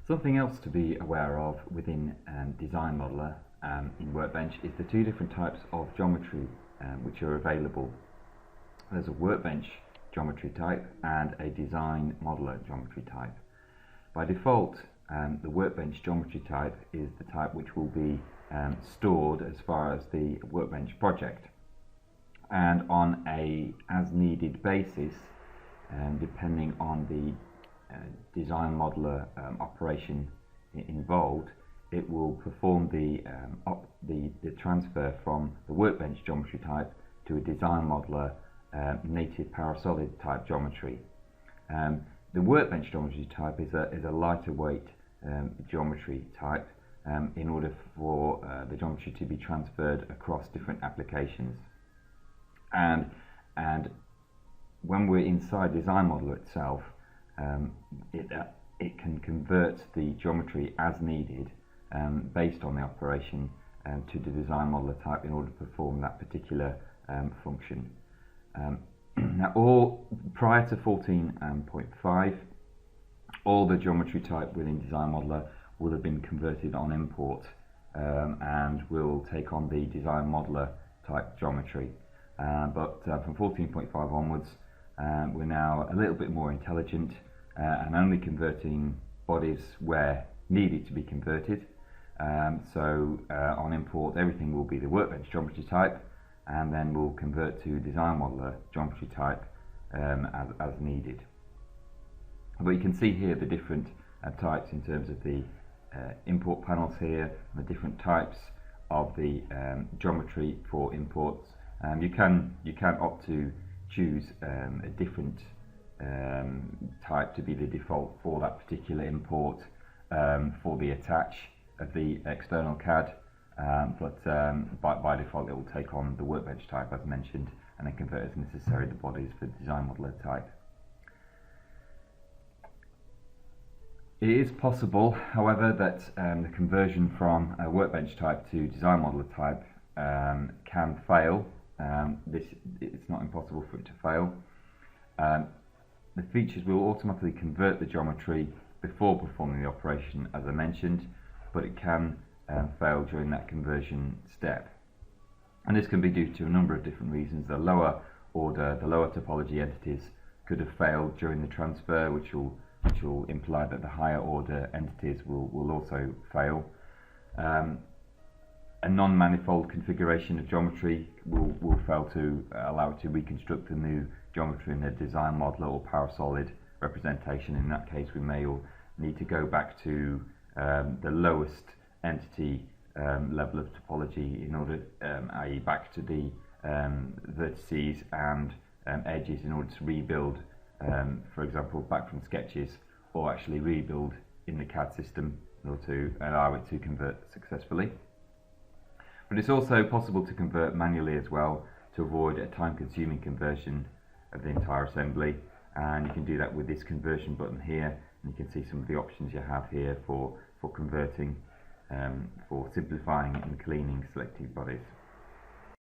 Something else to be aware of within Design Modeler in Workbench is the two different types of geometry which are available. There's a Workbench geometry type and a Design Modeler geometry type. By default, the Workbench geometry type is the type which will be stored as far as the Workbench project, and on a as-needed basis, depending on the Design Modeler operation involved, it will perform the transfer from the Workbench geometry type to a Design Modeler native Parasolid type geometry. The Workbench geometry type is a lighter weight geometry type in order for the geometry to be transferred across different applications. And when we're inside Design Modeler itself, it can convert the geometry as needed based on the operation to the Design Modeler type in order to perform that particular function. Now, prior to 14.5, all the geometry type within Design Modeler will have been converted on import and will take on the Design Modeler type geometry. But from 14.5 onwards, we're now a little bit more intelligent and only converting bodies where needed to be converted. So on import, everything will be the Workbench geometry type, and then we'll convert to Design Modeler geometry type as needed. But you can see here the different types in terms of the import panels here, and the different types of the geometry for imports. You can opt to choose a different type to be the default for that particular import for the attach of the external CAD, but by default it will take on the Workbench type as mentioned, and then convert as necessary the bodies for the Design Modeler type. It is possible, however, that the conversion from a Workbench type to Design Modeler type can fail. It's not impossible for it to fail. The features will automatically convert the geometry before performing the operation, as I mentioned, but it can fail during that conversion step. And this can be due to a number of different reasons. The lower topology entities could have failed during the transfer, which will imply that the higher order entities will also fail. A non-manifold configuration of geometry will fail to allow it to reconstruct the new geometry in a Design Modeler or Parasolid representation. In that case, we may need to go back to the lowest entity level of topology in order, i.e. back to the vertices and edges in order to rebuild, for example, back from sketches, or actually rebuild in the CAD system in order to allow it to convert successfully. But it's also possible to convert manually as well, to avoid a time-consuming conversion of the entire assembly, and you can do that with this conversion button here, and you can see some of the options you have here for converting, for simplifying and cleaning selected bodies.